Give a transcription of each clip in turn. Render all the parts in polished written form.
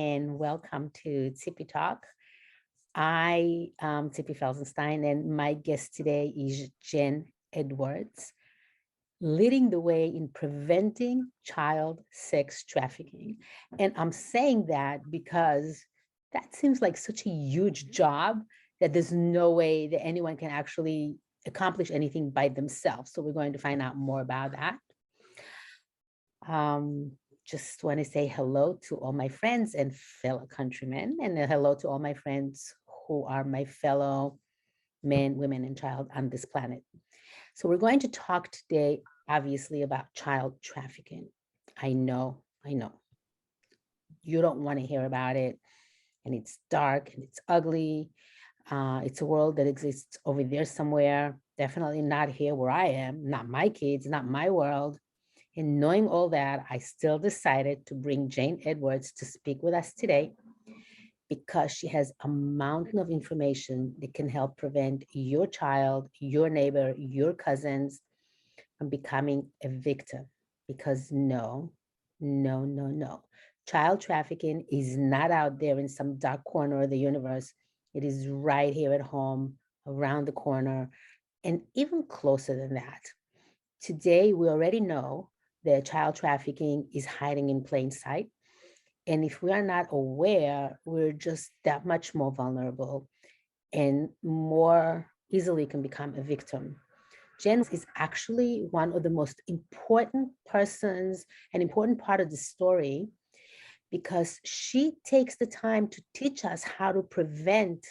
and welcome to Tippy Talk. I am Tippy Felsenstein, and my guest today is Jen Edwards, leading the way in preventing child sex trafficking. And I'm saying that because that seems like such a huge job that there's no way that anyone can actually accomplish anything by themselves. So we're going to find out more about that. Just want to say hello to all my friends and fellow countrymen, and a hello to all my friends who are my fellow men, women, and child on this planet. So we're going to talk today, obviously, about child trafficking. I know. You don't want to hear about it, and it's dark and it's ugly. It's a world that exists over there somewhere, definitely not here where I am, not my kids, not my world. And knowing all that, I still decided to bring Jane Edwards to speak with us today because she has a mountain of information that can help prevent your child, your neighbor, your cousins from becoming a victim. Because no. Child trafficking is not out there in some dark corner of the universe. It is right here at home, around the corner, and even closer than that. Today, we already know that child trafficking is hiding in plain sight. And if we are not aware, we're just that much more vulnerable and more easily can become a victim. Jen is actually one of the most important persons, an important part of the story, because she takes the time to teach us how to prevent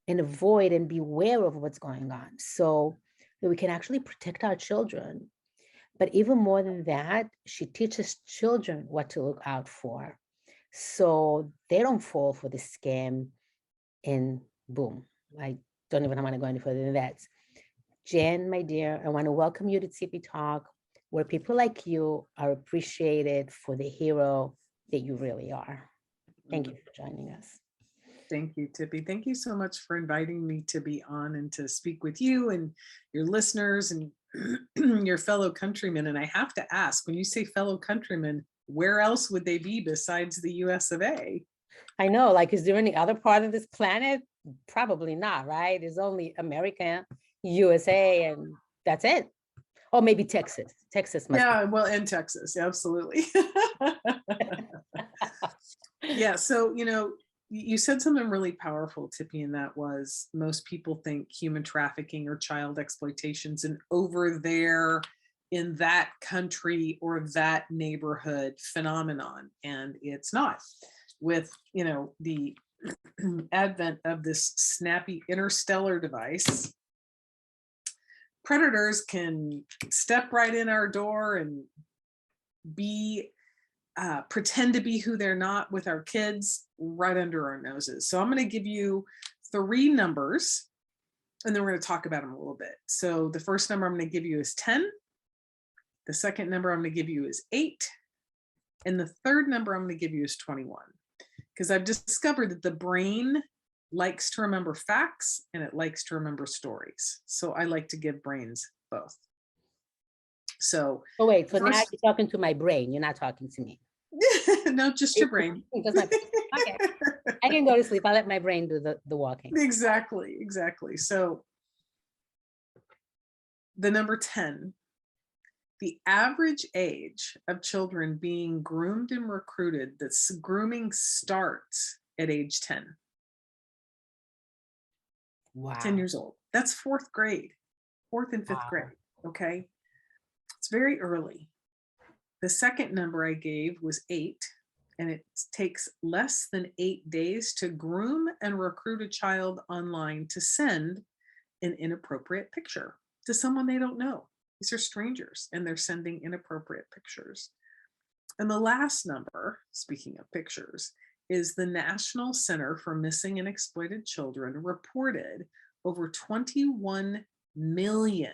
and avoid and be aware of what's going on so that we can actually protect our children. But even more than that, she teaches children what to look out for so they don't fall for the scam and boom. I don't even want to go any further than that. Jen, my dear, I want to welcome you to Tippy Talk, where people like you are appreciated for the hero that you really are. Thank you for joining us. Thank you, Tippy. Thank you so much for inviting me to be on and to speak with you and your listeners and your fellow countrymen. And I have to ask, when you say fellow countrymen, where else would they be besides the US of A? I know, like, is there any other part of this planet? Probably not, right? There's only America, USA, and that's it. Or maybe Texas. Texas must be. Well, and Texas, absolutely. Yeah, so, you said something really powerful, Tippy, and that was most people think human trafficking or child exploitation's an over there in that country or that neighborhood phenomenon, and it's not. With, the advent of this snappy interstellar device, predators can step right in our door and pretend to be who they're not with our kids right under our noses. So I'm going to give you 3 numbers and then we're going to talk about them a little bit. So the first number I'm going to give you is 10. The second number I'm going to give you is 8. And the third number I'm going to give you is 21. Because I've discovered that the brain likes to remember facts and it likes to remember stories. So I like to give brains both. So wait, so now you're talking to my brain. You're not talking to me. No, just your brain. Okay. I can go to sleep. I'll let my brain do the walking. Exactly. So the number 10, the average age of children being groomed and recruited, that's grooming starts at age 10. Wow. 10 years old. That's 4th grade, 4th and 5th grade. Okay. It's very early. The second number I gave was 8, and it takes less than 8 days to groom and recruit a child online to send an inappropriate picture to someone they don't know. These are strangers, and they're sending inappropriate pictures. And the last number, speaking of pictures, is the National Center for Missing and Exploited Children reported over 21 million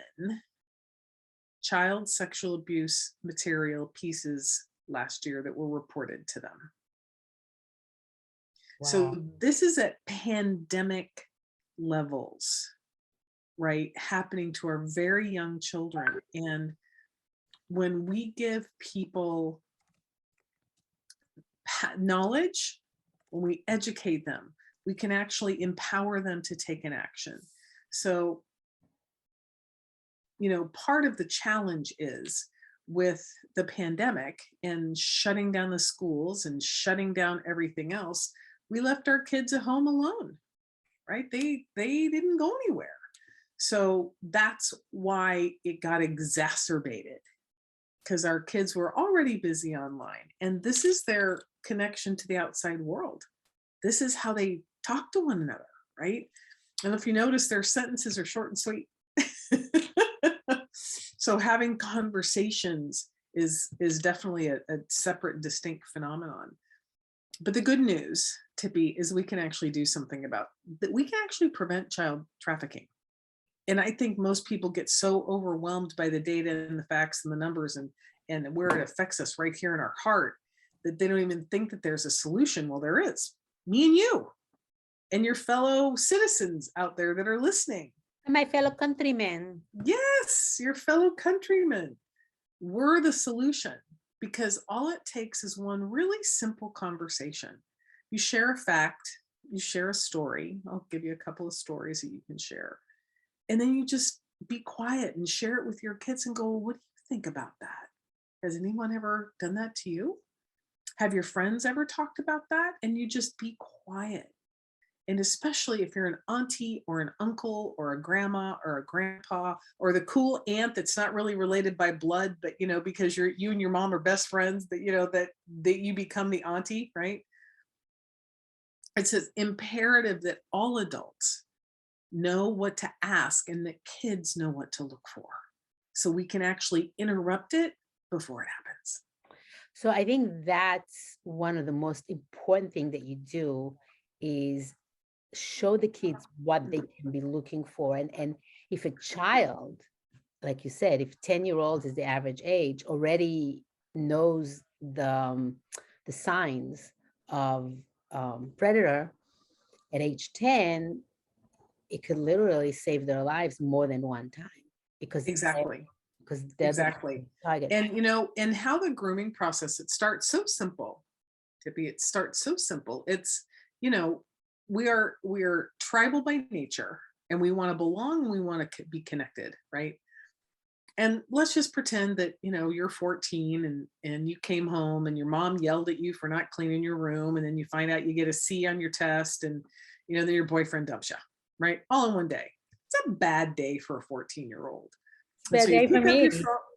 child sexual abuse material pieces last year that were reported to them. Wow. So this is at pandemic levels, right, happening to our very young children. And when we give people knowledge when we educate them, we can actually empower them to take an action. So, part of the challenge is with the pandemic and shutting down the schools and shutting down everything else, we left our kids at home alone, right? They didn't go anywhere. So that's why it got exacerbated, because our kids were already busy online, and this is their connection to the outside world. This is how they talk to one another, right? And if you notice, their sentences are short and sweet. So having conversations is definitely a separate, distinct phenomenon. But the good news, Tippy, is we can actually do something about that. We can actually prevent child trafficking. And I think most people get so overwhelmed by the data and the facts and the numbers and where it affects us right here in our heart that they don't even think that there's a solution. Well, there is. Me and you and your fellow citizens out there that are listening. My fellow countrymen. Yes, your fellow countrymen. We're the solution, because all it takes is one really simple conversation. You share a fact, you share a story. I'll give you a couple of stories that you can share. And then you just be quiet and share it with your kids and go, well, what do you think about that? Has anyone ever done that to you? Have your friends ever talked about that? And you just be quiet. And especially if you're an auntie or an uncle or a grandma or a grandpa or the cool aunt that's not really related by blood, but because you and your mom are best friends, that you become the auntie, right? It's imperative that all adults know what to ask and that kids know what to look for, so we can actually interrupt it before it happens. So I think that's one of the most important things that you do is show the kids what they can be looking for. And if a child, like you said, if 10-year-olds is the average age, already knows the signs of predator at age 10, it could literally save their lives more than one time, because Exactly. they're Exactly. the target. And how the grooming process, it starts so simple, Tippy. It starts so simple. It's, we are tribal by nature, and we want to belong, and we want to be connected, right? And let's just pretend that you're 14 and you came home and your mom yelled at you for not cleaning your room, and then you find out you get a C on your test, and then your boyfriend dumps you, right? All in one day. It's a bad day for a 14-year-old. Bad So day for me.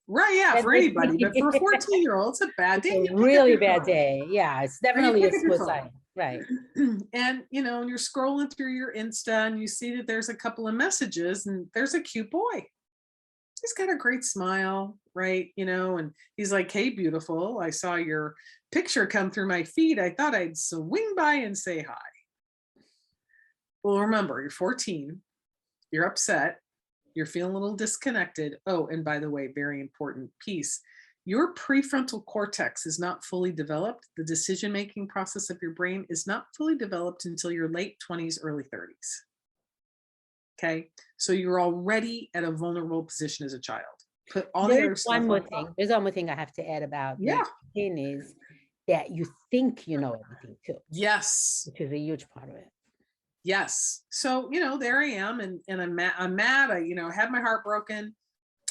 Right, yeah, Bad for day for anybody, me. but for a 14-year-old, it's a bad day. It's a really bad day. Yeah, it's Or you definitely a pick up your phone. suicide. Right. And and you're scrolling through your Insta and you see that there's a couple of messages and there's a cute boy. He's got a great smile, right? And he's like, hey, beautiful, I saw your picture come through my feed. I thought I'd swing by and say hi. Well, remember, you're 14, you're upset, you're feeling a little disconnected. Oh, and by the way, very important piece, your prefrontal cortex is not fully developed. The decision-making process of your brain is not fully developed until your late 20s, early 30s. Okay, so you're already at a vulnerable position as a child. Put all the other stuff one more on thing. top. There's one more thing I have to add about Yeah. being is that you think you know everything too, Yes. which is a huge part of it. Yes. So there I am, and I'm mad. I had my heart broken,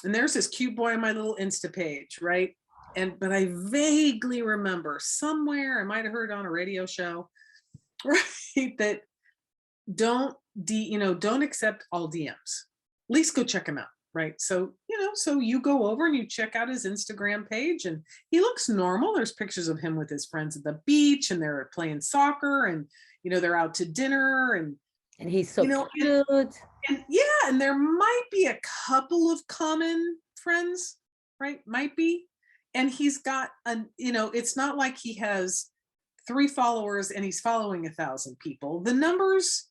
and there's this cute boy on my little Insta page, right? But I vaguely remember somewhere, I might have heard on a radio show, right, that don't accept all DMs. At least go check him out, right? So so you go over and you check out his Instagram page, and he looks normal. There's pictures of him with his friends at the beach, and they're playing soccer, and they're out to dinner, and he's so cute. And yeah, and there might be a couple of common friends, right? Might be. And he's got it's not like he has 3 followers and he's following 1,000 people. The numbers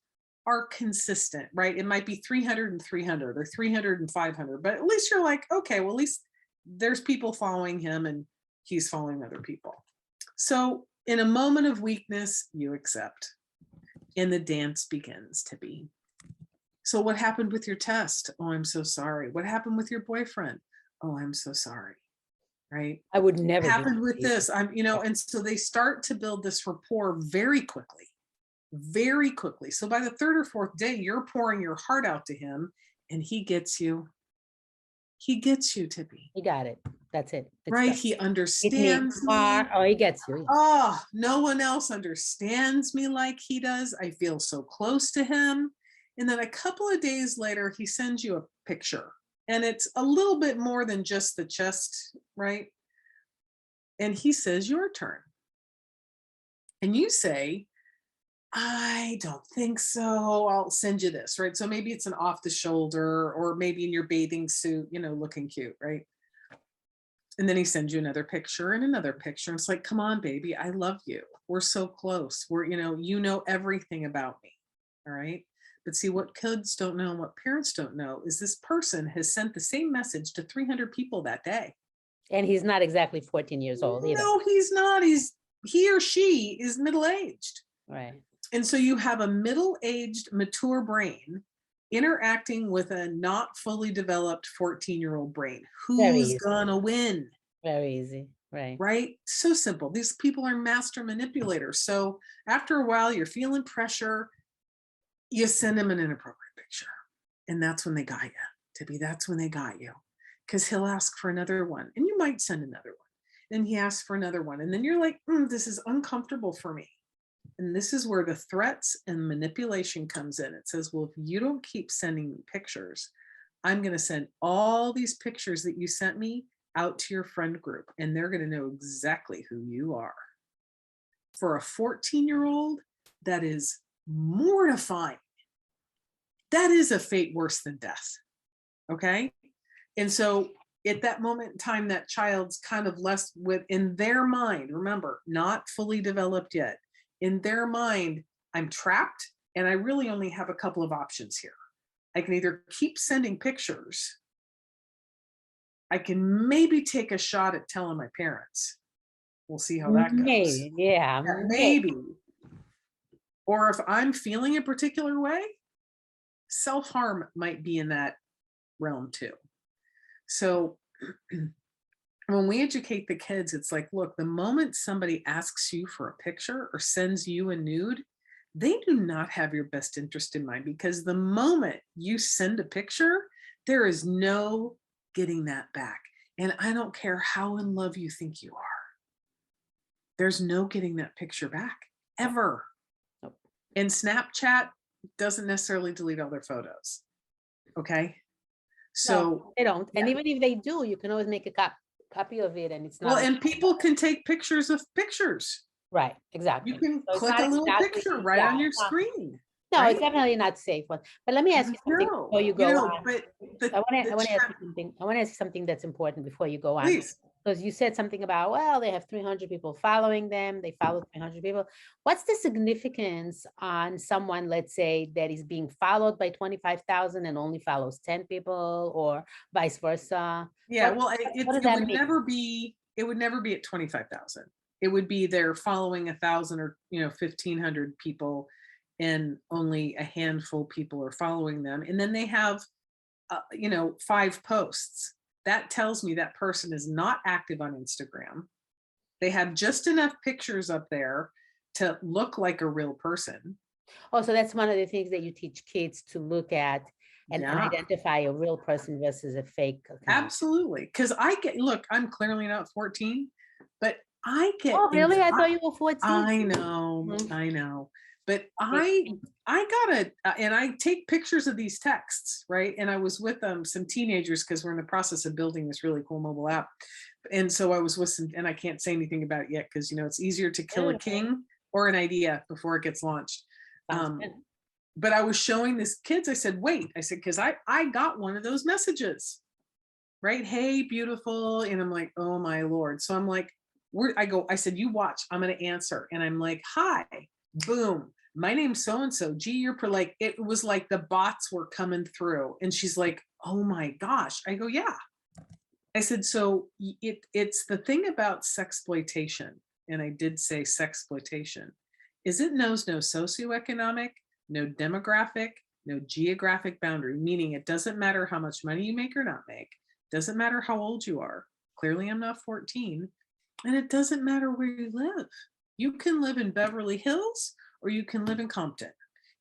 are consistent, right? It might be 300 and 300 or 300 and 500, but at least you're like, okay, well, at least there's people following him and he's following other people. So in a moment of weakness, you accept, and the dance begins to be. So what happened with your test? Oh, I'm so sorry. What happened with your boyfriend? Oh, I'm so sorry. right? I would never do Happened with that. this. And so they start to build this rapport very quickly, very quickly. So by the third or fourth day, you're pouring your heart out to him and he gets you. He gets you, Tippy, He got it. That's it. It's right? done. He Hit me understands me. hard. Oh, he gets you. Yeah. Oh, no one else understands me like he does. I feel so close to him. And then a couple of days later, he sends you a picture. And it's a little bit more than just the chest, right? And he says, your turn. And you say, I don't think so. I'll send you this, right? So maybe it's an off the shoulder, or maybe in your bathing suit, looking cute, right? And then he sends you another picture and another picture. It's like, come on, baby, I love you. We're so close. You know everything about me. All right. But see, what kids don't know and what parents don't know is this person has sent the same message to 300 people that day. And he's not exactly 14 years old either. No, he's not. He or she is middle-aged. Right. And so you have a middle-aged, mature brain interacting with a not fully developed 14-year-old brain. Very Who's easy. gonna win? Very easy. Right. Right? So simple. These people are master manipulators. So after a while, you're feeling pressure. You send them an inappropriate picture. And that's when they got you, Tippy. That's when they got you. Because he'll ask for another one. And you might send another one. And he asks for another one. And then you're like, this is uncomfortable for me. And this is where the threats and manipulation comes in. It says, well, if you don't keep sending me pictures, I'm going to send all these pictures that you sent me out to your friend group, and they're going to know exactly who you are. For a 14-year-old, that is mortifying. That is a fate worse than death. Okay. And so at that moment in time, that child's kind of left with, in their mind, remember, not fully developed yet, in their mind, I'm trapped and I really only have a couple of options here. I can either keep sending pictures. I can maybe take a shot at telling my parents. We'll see how that goes. Maybe. Yeah. Maybe. Or if I'm feeling a particular way, self-harm might be in that realm too. So when we educate the kids, it's like, look, the moment somebody asks you for a picture or sends you a nude, they do not have your best interest in mind, because the moment you send a picture, there is no getting that back. And I don't care how in love you think you are. There's no getting that picture back ever. Nope. And Snapchat doesn't necessarily delete all their photos. Okay. So No, they don't. And yeah. even if they do, you can always make a copy of it, and it's not. Well, and people can take pictures of pictures. Right, exactly. You can So it's click not a little exactly- picture right yeah, on your it's not- screen. No, right? it's definitely not safe one. But let me ask you something No, before you go on. but I want to ask chat- you something. I want to ask you something that's important before you go on. please. Because you said something about, well, they have 300 people following them. They follow 300 people. What's the significance on someone, let's say, that is being followed by 25,000 and only follows 10 people, or vice versa? Yeah, What- well, what does that mean? it would never be at 25,000. It would be they're following 1,000 or 1,500 people, and only a handful of people are following them. And then they have 5 posts. That tells me that person is not active on Instagram. They have just enough pictures up there to look like a real person. Oh, so that's one of the things that you teach kids to look at and Yeah. identify a real person versus a fake account. Absolutely. Because I'm clearly not 14, but I get. Oh, really? I thought you were 14. I know, Mhm. I know. But I gotta, and I take pictures of these texts, right? And I was with some teenagers, because we're in the process of building this really cool mobile app. And so I was with some, and I can't say anything about it yet, because it's easier to kill a king or an idea before it gets launched. But I was showing this kids, I said, wait, I said, because I got one of those messages, right? Hey, beautiful. And I'm like, oh my Lord. So I'm like, I said, you watch, I'm going to answer. And I'm like, hi, boom. My name's so-and-so. Gee, you're like, it was like the bots were coming through. And she's like, oh my gosh. I go, yeah. I said, so it's the thing about sexploitation. And I did say sexploitation is it knows no socioeconomic, no demographic, no geographic boundary, meaning it doesn't matter how much money you make or not make. Doesn't matter how old you are. Clearly, I'm not 14. And it doesn't matter where you live. You can live in Beverly Hills or you can live in Compton.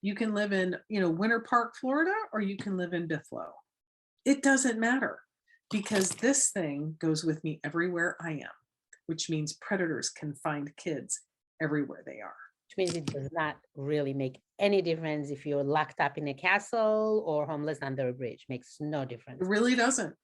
You can live in, Winter Park, Florida, or you can live in Bithlo. It doesn't matter because this thing goes with me everywhere I am, which means predators can find kids everywhere they are. Which means it does not really make any difference if you're locked up in a castle or homeless under a bridge. Makes no difference. It really doesn't.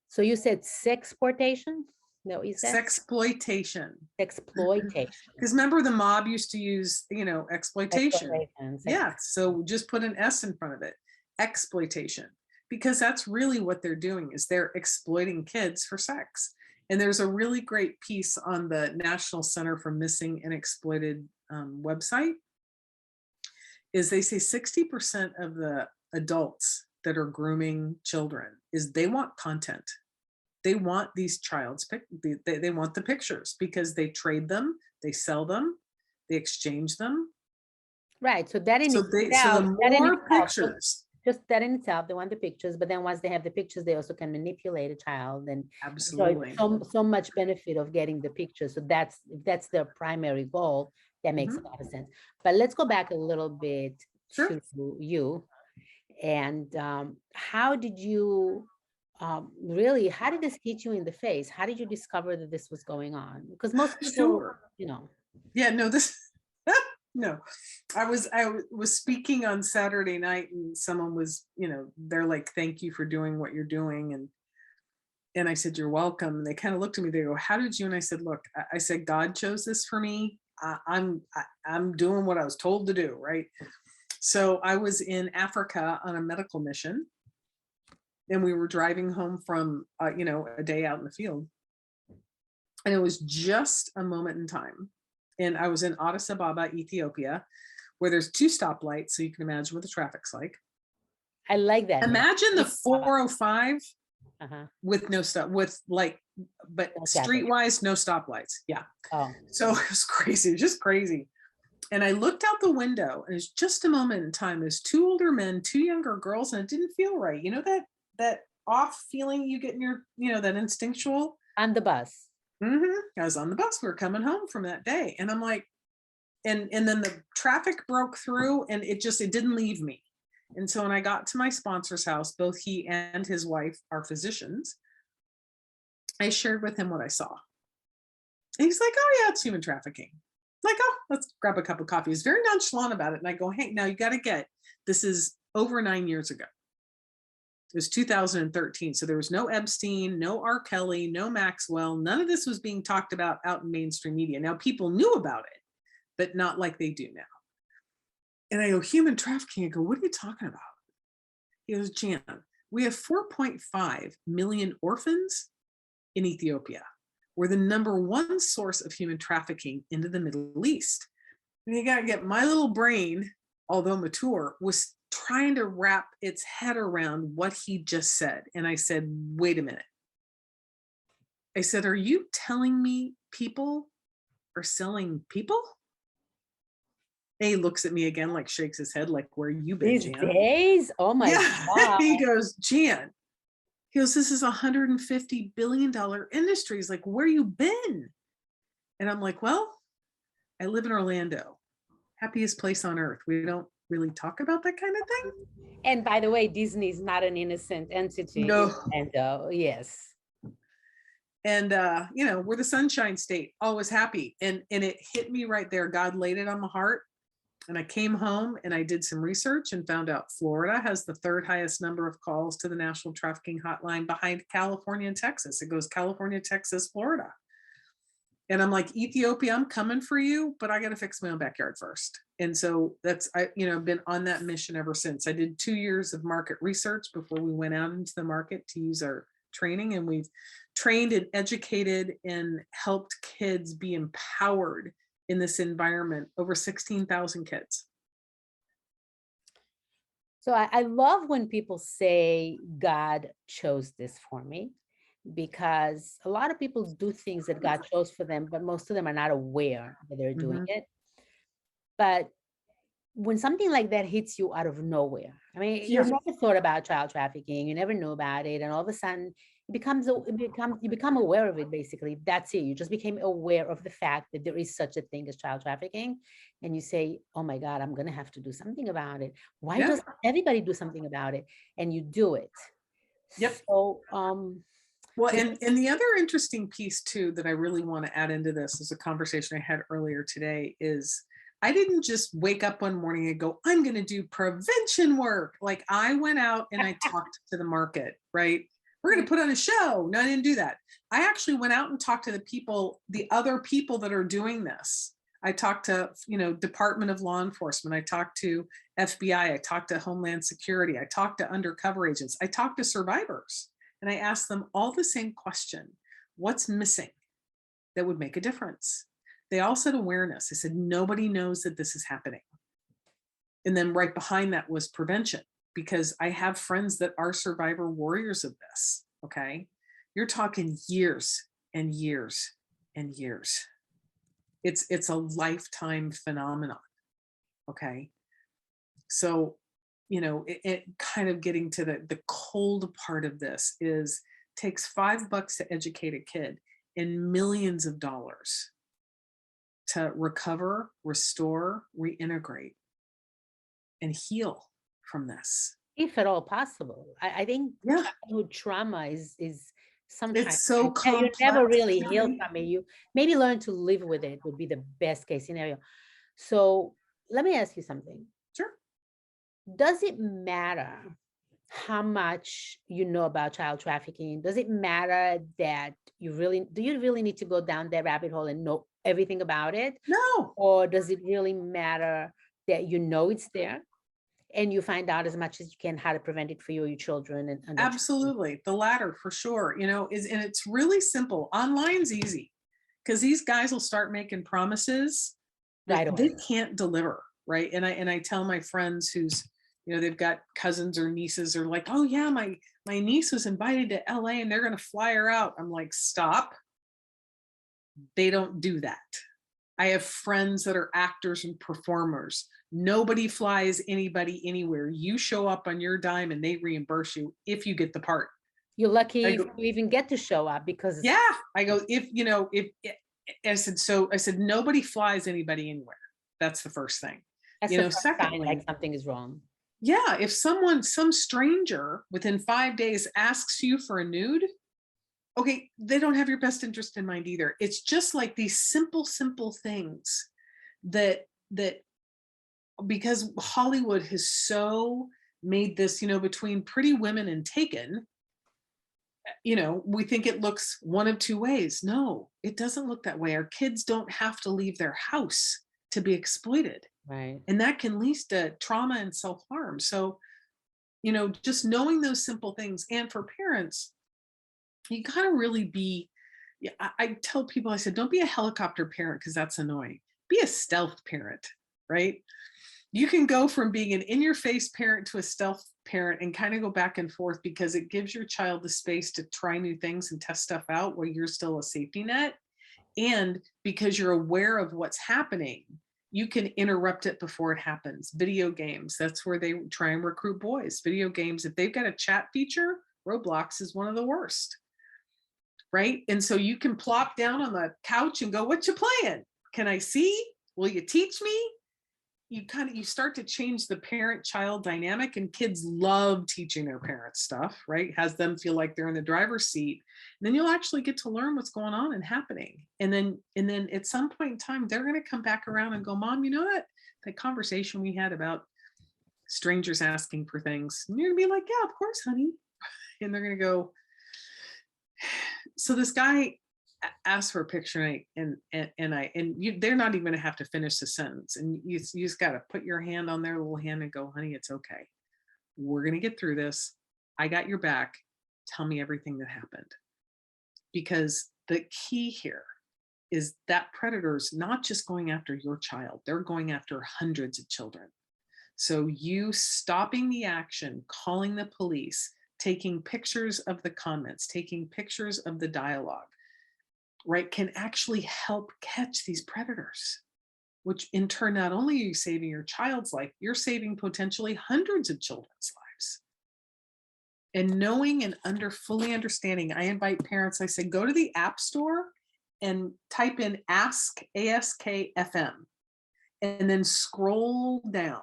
So you said sexportation? No, is that Sexploitation. exploitation? Because remember the mob used to use, exploitation. Exploitation, Yeah. So just put an S in front of it. Exploitation. Because that's really what they're doing is they're exploiting kids for sex. And there's a really great piece on the National Center for Missing and Exploited website. Is they say 60% of the adults that are grooming children is they want content. They want these they want the pictures because they trade them, they sell them, they exchange them. Right. So that in So itself, the that in more itself, pictures, just that in itself, they want the pictures, but then once they have the pictures, they also can manipulate a child and absolutely. so much benefit of getting the pictures. So that's their primary goal. That makes a lot of sense. But let's go back a little bit Sure. to you. And how did you really, how did this hit you in the face? How did you discover that this was going on? Because most people, Sure. you Yeah, no, this no. I was speaking on Saturday night and someone was, they're like, thank you for doing what you're doing. And I said, you're welcome. And they kind of looked at me, they go, how did you? And I said, look, I said, God chose this for me. I'm doing what I was told to do, right? So I was in Africa on a medical mission, and we were driving home from, a day out in the field. And it was just a moment in time. And I was in Addis Ababa, Ethiopia, where there's 2 stoplights. So you can imagine what the traffic's like. I like that. Imagine the 405 Uh-huh. with no stop, but No traffic. streetwise, no stoplights. Yeah. Oh, So it was crazy, it was just crazy. And I looked out the window, and it's just a moment in time. There's 2 older men, 2 younger girls, and it didn't feel right. You know that off feeling you get in your, that instinctual. on the bus. I was on the bus. We were coming home from that day, and I'm like, and then the traffic broke through, and it didn't leave me. And so when I got to my sponsor's house, both he and his wife are physicians. I shared with him what I saw. And he's like, oh yeah, it's human trafficking. Like, oh, let's grab a cup of coffee. He's very nonchalant about it. And I go, hey, now you got to get, this is over 9 years ago. It was 2013. So there was no Epstein, no R. Kelly, no Maxwell. None of this was being talked about out in mainstream media. Now people knew about it, but not like they do now. And I go, human trafficking. I go, what are you talking about? He goes, Jan, we have 4.5 million orphans in Ethiopia. We're the #1 source of human trafficking into the Middle East. And you got to get my little brain, although mature, was trying to wrap its head around what he just said. And I said, wait a minute. I said, are you telling me people are selling people? And he looks at me again, like shakes his head, like, where you been, These Jan? days? Oh my God. He goes, Jan. He goes, this is $150 billion industry. He's like, where you been? And I'm like, well, I live in Orlando. Happiest place on earth. We don't really talk about that kind of thing. And by the way, Disney is not an innocent entity. No. And yes. And we're the Sunshine State, always happy. And it hit me right there. God laid it on my heart. And I came home and I did some research and found out Florida has the 3rd highest number of calls to the National Trafficking Hotline behind California and Texas. It goes California, Texas, Florida. And I'm like, Ethiopia, I'm coming for you, but I got to fix my own backyard first. And so I've been on that mission ever since. I did 2 years of market research before we went out into the market to use our training. And we've trained and educated and helped kids be empowered in this environment, over 16,000 kids. So I love when people say God chose this for me, because a lot of people do things that God chose for them, but most of them are not aware that they're doing it. But when something like that hits you out of nowhere, I mean, you never thought about child trafficking, you never knew about it, and all of a sudden you become aware of it, basically. That's it. You just became aware of the fact that there is such a thing as child trafficking. And you say, oh my God, I'm gonna have to do something about it. Why Yeah. doesn't everybody do something about it? And you do it. Yep. So Well, so and the other interesting piece too that I really want to add into this is a conversation I had earlier today is I didn't just wake up one morning and go, I'm going to do prevention work. Like I went out and I talked to the market, right? We're going to put on a show. No, I didn't do that. I actually went out and talked to the people, the other people that are doing this. I talked to, Department of Law Enforcement. I talked to FBI. I talked to Homeland Security. I talked to undercover agents. I talked to survivors. And I asked them all the same question. What's missing that would make a difference? They all said awareness. They said, nobody knows that this is happening. And then right behind that was prevention, because I have friends that are survivor warriors of this. Okay. You're talking years and years and years. It's a lifetime phenomenon. Okay. So, it kind of getting to the cold part of this is takes $5 to educate a kid and millions of dollars to recover, restore, reintegrate, and heal from this. if at all possible, I think Yeah, childhood trauma is sometimes it's so you never complex. really heal from it. You maybe learn to live with it would be the best case scenario. So let me ask you something. Sure. Does it matter how much you know about child trafficking? Does it matter that do you really need to go down that rabbit hole and know everything about it? No, Or does it really matter that you know it's there and you find out as much as you can how to prevent it for you or your children and their children? absolutely. The latter for sure. And it's really simple. Online's easy because these guys will start making promises that Right they away. can't deliver, right? And I tell my friends who's, they've got cousins or nieces or like, oh yeah, my niece was invited to LA and they're going to fly her out. I'm like, stop. They don't do that. I have friends that are actors and performers. Nobody flies anybody anywhere. You show up on your dime and they reimburse you if you get the part. You're I lucky if go, you even get to show up because yeah. I go, if I said, nobody flies anybody anywhere. That's the first thing. that's the first sign like Secondly, something is wrong. yeah, if some stranger within 5 days asks you for a nude, okay, they don't have your best interest in mind either. It's just like these simple things that because Hollywood has so made this, between Pretty Women and Taken, we think it looks one of two ways. No, it doesn't look that way. Our kids don't have to leave their house to be exploited. Right. And that can lead to trauma and self-harm. So, just knowing those simple things. And for parents, you got to really be, yeah, I tell people, I said, don't be a helicopter parent because that's annoying. Be a stealth parent, right? You can go from being an in-your-face parent to a stealth parent and kind of go back and forth because it gives your child the space to try new things and test stuff out while you're still a safety net. And because you're aware of what's happening, you can interrupt it before it happens. Video games, that's where they try and recruit boys. Video games, if they've got a chat feature, Roblox is one of the worst, right? And so you can plop down on the couch and go, what you playing? Can I see? Will you teach me? You start to change the parent child dynamic, and kids love teaching their parents stuff, right? Has them feel like they're in the driver's seat. And then you'll actually get to learn what's going on and happening. And then at some point in time, they're going to come back around and go, Mom, you know that conversation we had about strangers asking for things? And you're gonna be like, yeah, of course, honey. And they're gonna go, so this guy asked for a picture, they're not even gonna have to finish the sentence, and you just got to put your hand on their little hand and go, honey, it's okay, we're gonna get through this, I got your back, tell me everything that happened. Because the key here is that predator's not just going after your child, they're going after hundreds of children. So you stopping the action, calling the police, taking pictures of the comments, taking pictures of the dialogue, right, can actually help catch these predators, which in turn, not only are you saving your child's life, you're saving potentially hundreds of children's lives. and knowing and fully understanding. I invite parents, I say, go to the app store and type in ASK FM, and then scroll down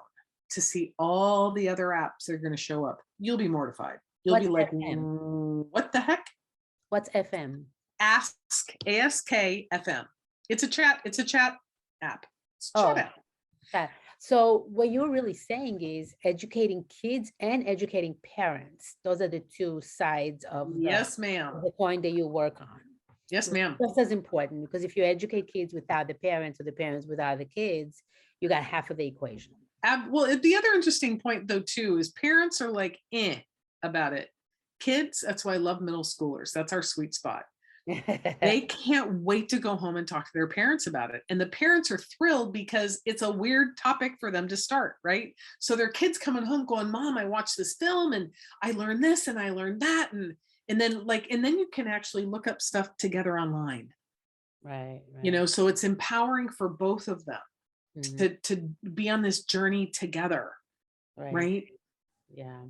to see all the other apps that are going to show up. You'll be mortified. You'll be What's like, FM? what the heck? What's FM? ASK FM. It's a chat app. It's a Oh, chat app. that. So what you're really saying is educating kids and educating parents. Those are the two sides of Yes, ma'am. the coin that you work on. Yes, ma'am. Just as important, because if you educate kids without the parents or the parents without the kids, you got half of the equation. Well, the other interesting point though too is parents are like about it. Kids, that's why I love middle schoolers. That's our sweet spot. They can't wait to go home and talk to their parents about it. And the parents are thrilled because it's a weird topic for them to start, right? So their kids coming home going, Mom, I watched this film and I learned this and I learned that. And then you can actually look up stuff together online. Right. So it's empowering for both of them to be on this journey together. Right. Yeah.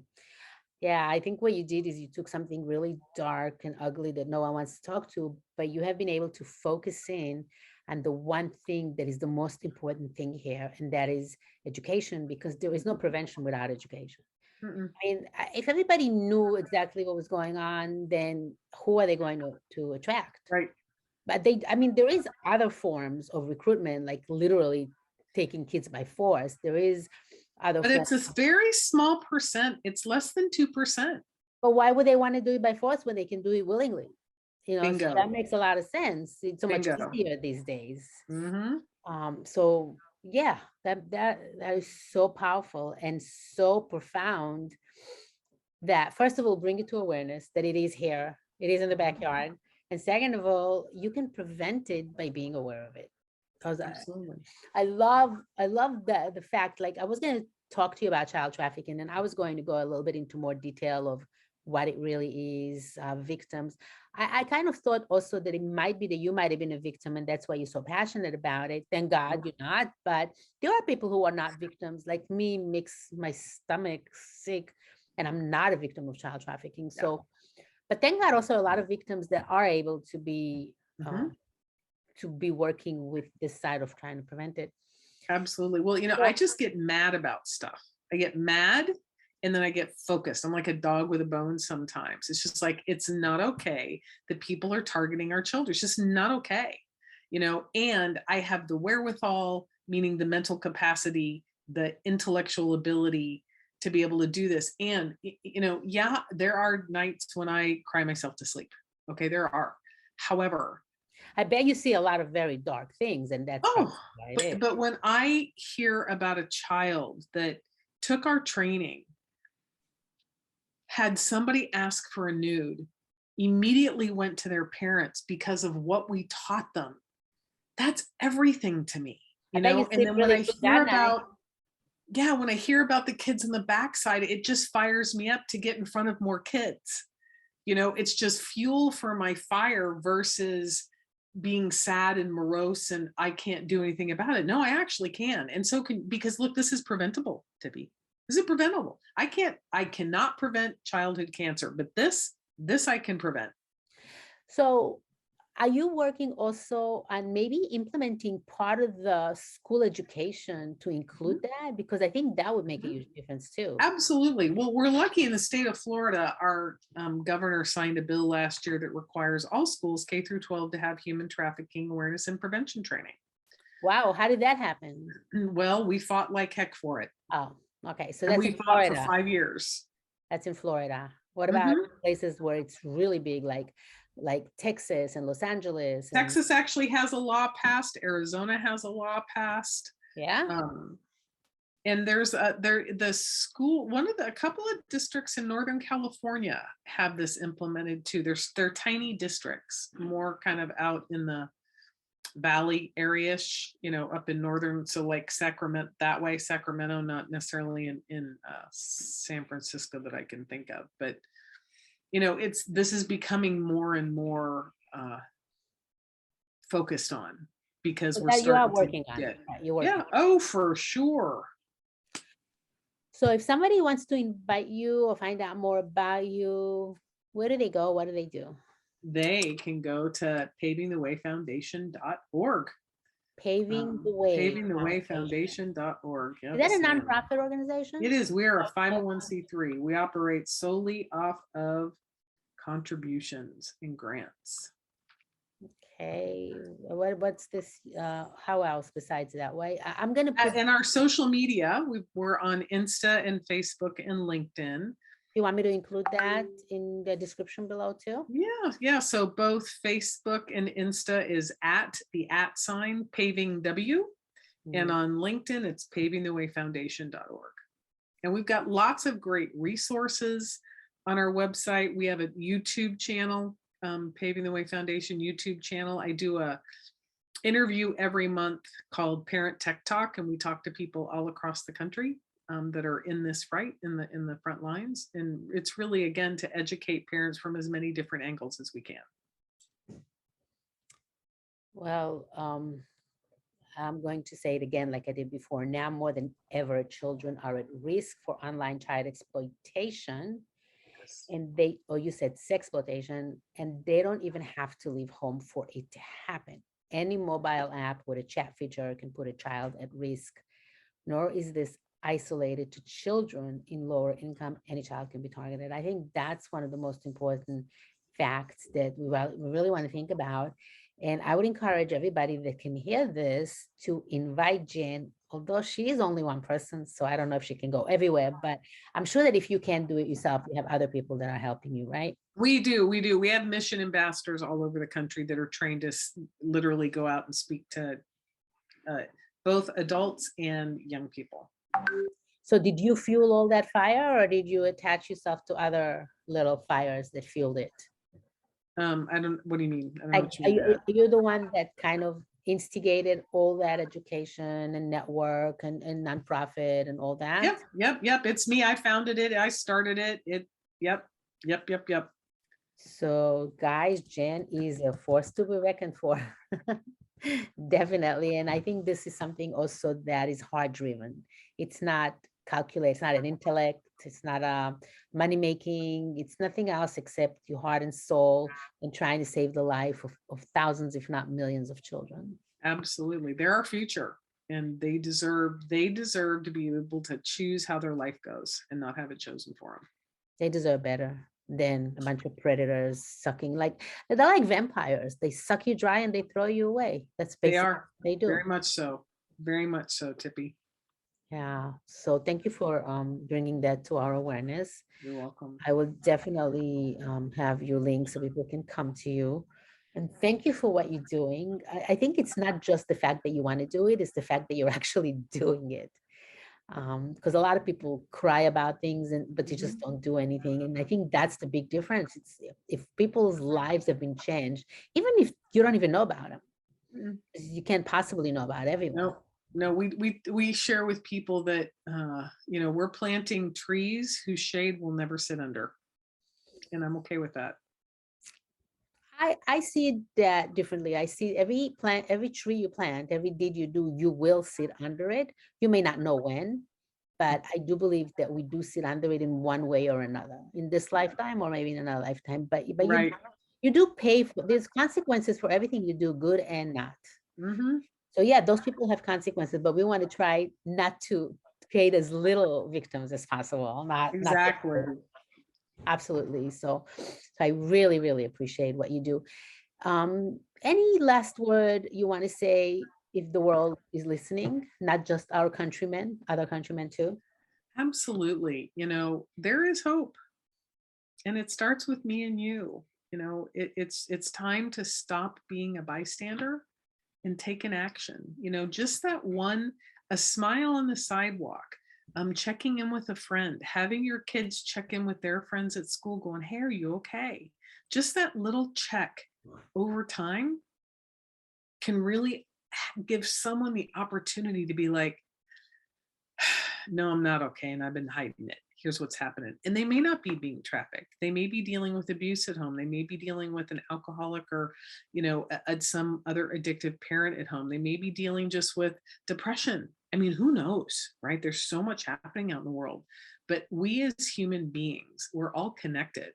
Yeah, I think what you did is you took something really dark and ugly that no one wants to talk to, but you have been able to focus in on the one thing that is the most important thing here, and that is education, because there is no prevention without education. Mm-mm. I mean, if everybody knew exactly what was going on, then who are they going to attract? Right. But there is other forms of recruitment, like literally taking kids by force. There is other But forms. it's a very small percent. It's less than 2%. But why would they want to do it by force when they can do it willingly? So Bingo. that makes a lot of sense. It's so much Bingo. easier these days. Mm-hmm. So yeah, that is so powerful and so profound that first of all, bring it to awareness that it is here, it is in the backyard. And second of all, you can prevent it by being aware of it. Because I love the fact, like I was going to talk to you about child trafficking, and I was going to go a little bit into more detail of what it really is, victims. I kind of thought also that it might be that you might have been a victim, and that's why you're so passionate about it. Thank God you're not, but there are people who are not victims, like me, makes my stomach sick, and I'm not a victim of child trafficking. So, but thank God also a lot of victims that are able to be working with this side of trying to prevent it. Absolutely. Well, I just get mad about stuff. I get mad and then I get focused. I'm like a dog with a bone sometimes. It's just like, it's not okay that people are targeting our children. It's just not okay. And I have the wherewithal, meaning the mental capacity, the intellectual ability to be able to do this. And, there are nights when I cry myself to sleep. Okay, there are. However, I bet you see a lot of very dark things, and that's but when I hear about a child that took our training, had somebody ask for a nude, immediately went to their parents because of what we taught them, that's everything to me. And then when I hear about when I hear about the kids in the backside, it just fires me up to get in front of more kids. It's just fuel for my fire versus being sad and morose and I can't do anything about it. No, I actually can. And so because look, this is preventable, Tippy. This is preventable. I cannot prevent childhood cancer, but this I can prevent. So are you working also on maybe implementing part of the school education to include that? Because I think that would make a huge difference too. Absolutely. Well, we're lucky in the state of Florida. Our governor signed a bill last year that requires all schools K through 12 to have human trafficking awareness and prevention training. Wow. How did that happen? Well, we fought like heck for it. Oh, okay. So that's we fought Florida for 5 years. That's in Florida. What about places where it's really big, like Texas and Los Angeles? Texas actually has a law passed. Arizona has a law passed. Yeah. And there's the school, a couple of districts in Northern California have this implemented too. They're tiny districts, more kind of out in the valley area, up in northern, so like Sacramento, that way, Sacramento, not necessarily in San Francisco that I can think of, but this is becoming more and more focused on because we're starting working on it. Yeah, oh, for sure. So if somebody wants to invite you or find out more about you, where do they go? What do they do? They can go to pavingthewayfoundation.org. Paving the Way Foundation. Pavingthewayfoundation.org. Is that a Yes, ma'am. nonprofit organization? It is. We are a 501c3. We operate solely off of contributions and grants. Okay. What's this? How else besides that way? I'm gonna put. And our social media, we're on Insta and Facebook and LinkedIn. You want me to include that in the description below too? Yeah. So both Facebook and Insta is at the @ Paving W. And on LinkedIn, it's pavingthewayfoundation.org. And we've got lots of great resources on our website. We have a YouTube channel, Paving the Way Foundation YouTube channel. I do a interview every month called Parent Tech Talk, and we talk to people all across the country that are in this fight in the front lines. And it's really, again, to educate parents from as many different angles as we can. Well, I'm going to say it again, like I did before. Now more than ever, children are at risk for online child exploitation. And or you said sexploitation, and they don't even have to leave home for it to happen. Any mobile app with a chat feature can put a child at risk, nor is this isolated to children in lower income. Any child can be targeted. I think that's one of the most important facts that we really want to think about. And I would encourage everybody that can hear this to invite Jen, although she is only one person, so I don't know if she can go everywhere, but I'm sure that if you can't do it yourself, you have other people that are helping you, right? We do. We have mission ambassadors all over the country that are trained to literally go out and speak to both adults and young people. So did you fuel all that fire, or did you attach yourself to other little fires that fueled it? What do you mean? I don't know Like, what you mean. are you the one that kind of instigated all that education and network and nonprofit and all that? Yep. It's me. I founded it. I started it. Yep. So guys, Jen is a force to be reckoned for. Definitely. And I think this is something also that is heart driven. It's not calculate, it's not an intellect, it's not a money making, it's nothing else except your heart and soul and trying to save the life of thousands, if not millions of children. Absolutely. They're our future, and they deserve to be able to choose how their life goes and not have it chosen for them. They deserve better than a bunch of predators sucking, like they're like vampires. They suck you dry and they throw you away. That's basically what they do. Very much so. Very much so, Tippy. Yeah. So thank you for bringing that to our awareness. You're welcome. I will definitely have your link so people can come to you. And thank you for what you're doing. I think it's not just the fact that you want to do it, it's the fact that you're actually doing it. Because a lot of people cry about things, but you just don't do anything. And I think that's the big difference. It's if people's lives have been changed, even if you don't even know about them, you can't possibly know about everyone. No, we share with people that we're planting trees whose shade we'll never sit under, and I'm okay with that. I see that differently. I see every tree you plant, every deed you do, you will sit under it. You may not know when, but I do believe that we do sit under it in one way or another, in this lifetime or maybe in another lifetime. But Right. you do pay for, there's consequences for everything you do, good and not. Mm-hmm. So yeah, those people have consequences, but we want to try not to create as little victims as possible. Exactly. Absolutely. So I really, really appreciate what you do. Any last word you want to say if the world is listening, not just our countrymen, other countrymen too? Absolutely. There is hope, and it starts with me and you. It's time to stop being a bystander and take an action. Just that one, a smile on the sidewalk, checking in with a friend, having your kids check in with their friends at school, going, "Hey, are you okay?" Just that little check over time can really give someone the opportunity to be like, "No, I'm not okay, and I've been hiding it. Here's what's happening." And they may not be being trafficked. They may be dealing with abuse at home. They may be dealing with an alcoholic or, some other addictive parent at home. They may be dealing just with depression. I mean, who knows, right? There's so much happening out in the world. But we as human beings, we're all connected.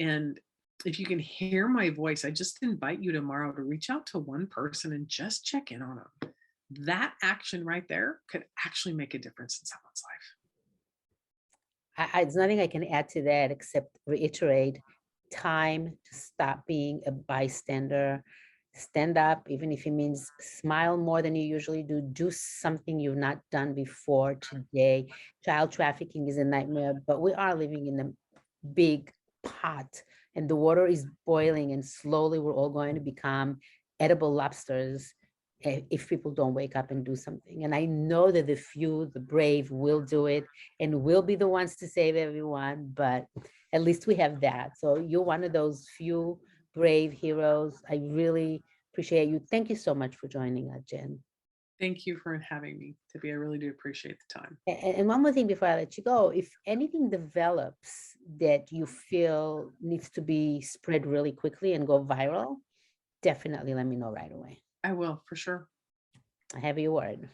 And if you can hear my voice, I just invite you tomorrow to reach out to one person and just check in on them. That action right there could actually make a difference in someone's life. There's nothing I can add to that except reiterate time to stop being a bystander. Stand up, even if it means smile more than you usually do. Do something you've not done before today. Child trafficking is a nightmare, but we are living in a big pot and the water is boiling, and slowly we're all going to become edible lobsters if people don't wake up and do something. And I know that the few, the brave, will do it and we'll be the ones to save everyone, but at least we have that. So you're one of those few brave heroes. I really appreciate you. Thank you so much for joining us, Jen. Thank you for having me, Tippy. I really do appreciate the time. And one more thing before I let you go, if anything develops that you feel needs to be spread really quickly and go viral, definitely let me know right away. I will, for sure. I have your word.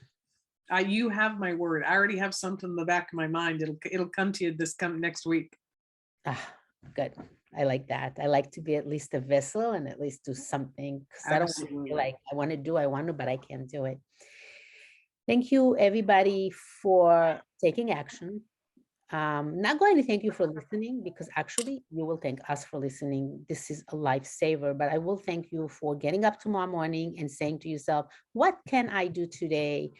You have my word. I already have something in the back of my mind. It'll come to you next week. Ah, good. I like that. I like to be at least a vessel and at least do something, because I don't want to feel Absolutely. like I want to, but I can't do it. Thank you, everybody, for taking action. Not going to thank you for listening, because actually you will thank us for listening. This is a lifesaver, but I will thank you for getting up tomorrow morning and saying to yourself, what can I do today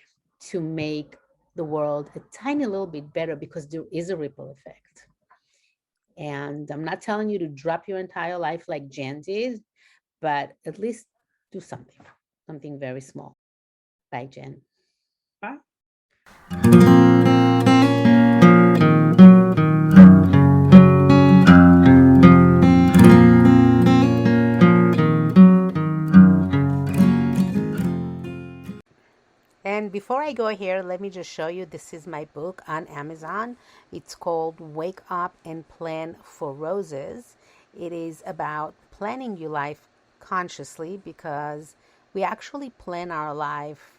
to make the world a tiny little bit better? Because there is a ripple effect. And I'm not telling you to drop your entire life like Jan did, but at least do something very small. Bye, Jen. Bye. And before I go here, let me just show you, this is my book on Amazon. It's called Wake Up and Plan for Roses. It is about planning your life consciously, because we actually plan our life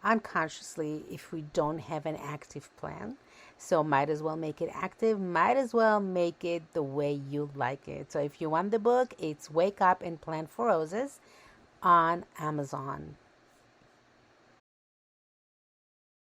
unconsciously if we don't have an active plan. So might as well make it active, might as well make it the way you like it. So if you want the book, it's Wake Up and Plan for Roses on Amazon.